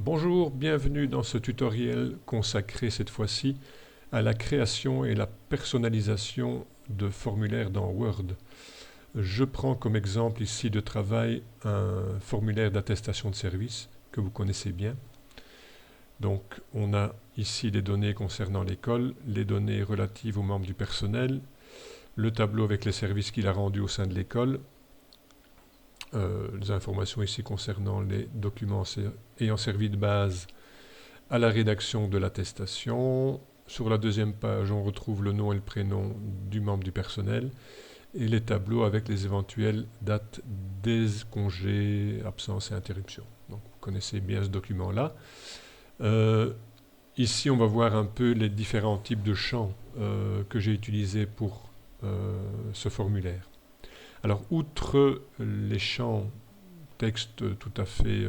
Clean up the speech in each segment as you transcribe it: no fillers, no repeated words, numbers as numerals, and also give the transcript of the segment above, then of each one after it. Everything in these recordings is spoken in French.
Bonjour, bienvenue dans ce tutoriel consacré cette fois-ci à la création et la personnalisation de formulaires dans Word. Je prends comme exemple ici de travail un formulaire d'attestation de service que vous connaissez bien. Donc on a ici les données concernant l'école, les données relatives aux membres du personnel, le tableau avec les services qu'il a rendus au sein de l'école, les informations ici concernant les documents ayant servi de base à la rédaction de l'attestation. Sur la deuxième page, on retrouve le nom et le prénom du membre du personnel et les tableaux avec les éventuelles dates des congés, absences et interruptions. Donc, vous connaissez bien ce document-là. Ici, on va voir un peu les différents types de champs que j'ai utilisés pour ce formulaire. Alors, outre les champs texte tout à fait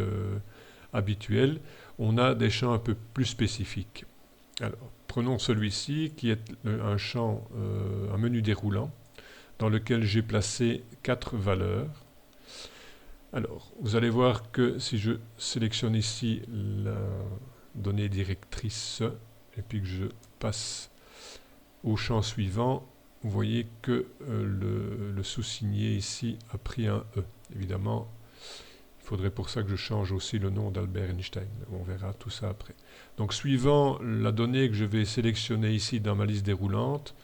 habituels, on a des champs un peu plus spécifiques. Alors, prenons celui-ci qui est un champ, un menu déroulant, dans lequel j'ai placé 4 valeurs. Alors, vous allez voir que si je sélectionne ici la donnée directrice et puis que je passe au champ suivant, vous voyez que le sous-signé ici a pris un E. Évidemment, il faudrait pour ça que je change aussi le nom d'Albert Einstein. On verra tout ça après. Donc, suivant la donnée que je vais sélectionner ici dans ma liste déroulante,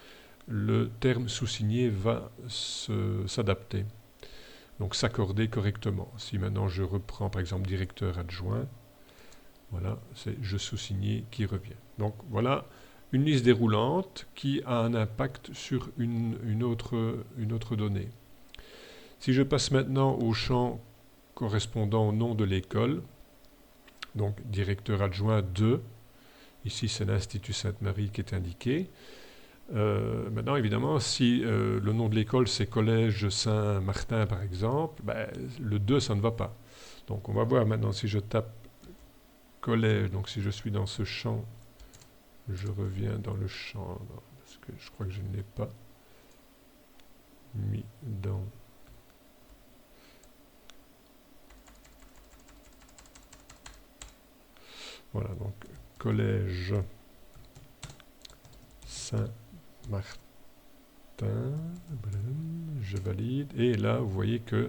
le terme sous-signé va s'adapter, donc s'accorder correctement. Si maintenant je reprends par exemple directeur adjoint, voilà, c'est je sous-signé qui revient. Donc voilà une liste déroulante qui a un impact sur une autre donnée. Si je passe maintenant au champ correspondant au nom de l'école, donc directeur adjoint 2, ici c'est l'Institut Sainte-Marie qui est indiqué. Maintenant, évidemment, si le nom de l'école c'est Collège Saint-Martin par exemple, ben, le 2 ça ne va pas. Donc on va voir maintenant si je tape collège, donc si je suis dans ce champ, je reviens dans le champ, parce que je crois que je ne l'ai pas mis dans... Voilà, donc collège Saint-Martin, je valide, et là vous voyez que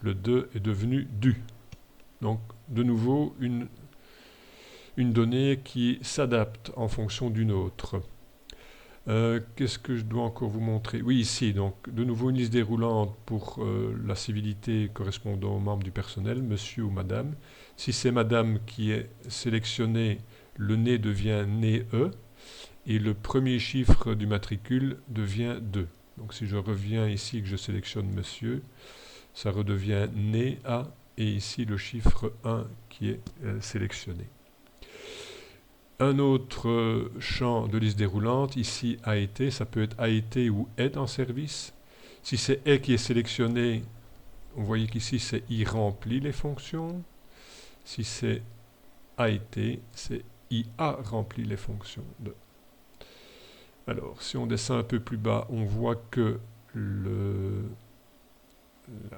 le 2 est devenu du. Donc de nouveau une donnée qui s'adapte en fonction d'une autre. Qu'est-ce que je dois encore vous montrer? Oui, ici, donc de nouveau une liste déroulante pour la civilité correspondant aux membres du personnel, monsieur ou madame. Si c'est madame qui est sélectionnée, le né devient né E et le premier chiffre du matricule devient 2. Donc si je reviens ici et que je sélectionne monsieur, ça redevient né A et ici le chiffre 1 qui est sélectionné. Un autre champ de liste déroulante, ici a été, ça peut être a été ou est en service. Si c'est est qui est sélectionné, vous voyez qu'ici c'est i remplit les fonctions. Si c'est a été, c'est i a rempli les fonctions de. Alors, si on descend un peu plus bas, on voit que la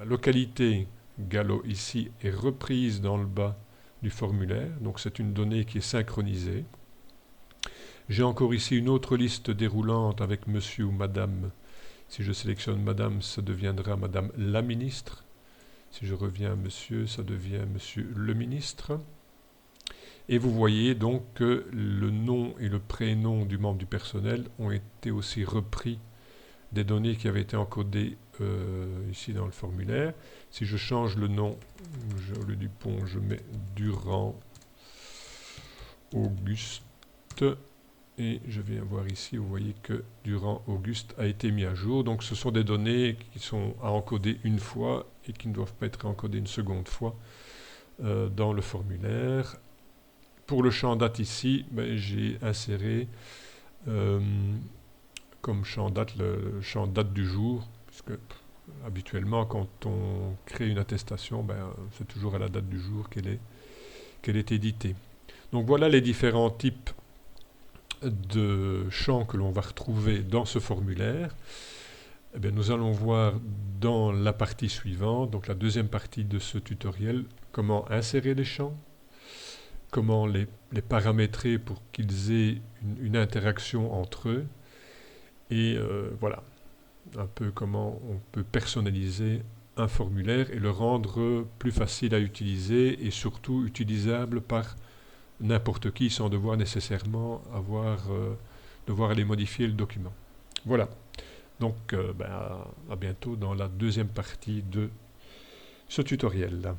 localité Gallo ici est reprise dans le bas du formulaire, donc c'est une donnée qui est synchronisée. J'ai encore ici une autre liste déroulante avec monsieur ou madame. Si je sélectionne madame, ça deviendra madame la ministre. Si je reviens à monsieur, ça devient monsieur le ministre. Et vous voyez donc que le nom et le prénom du membre du personnel ont été aussi repris des données qui avaient été encodées ici dans le formulaire. Si je change le nom, au lieu du pont, je mets Durand Auguste. Et je viens voir ici, vous voyez que Durand Auguste a été mis à jour. Donc ce sont des données qui sont à encoder une fois et qui ne doivent pas être encodées une seconde fois dans le formulaire. Pour le champ date ici, ben, j'ai inséré comme champ date le champ date du jour, puisque habituellement quand on crée une attestation, ben, c'est toujours à la date du jour qu'elle est éditée. Donc voilà les différents types de champs que l'on va retrouver dans ce formulaire. Eh bien, nous allons voir dans la partie suivante, donc la deuxième partie de ce tutoriel, comment insérer les champs, comment les paramétrer pour qu'ils aient une interaction entre eux. Et voilà, un peu comment on peut personnaliser un formulaire et le rendre plus facile à utiliser et surtout utilisable par n'importe qui sans devoir nécessairement devoir aller modifier le document. Voilà. Donc à bientôt dans la deuxième partie de ce tutoriel.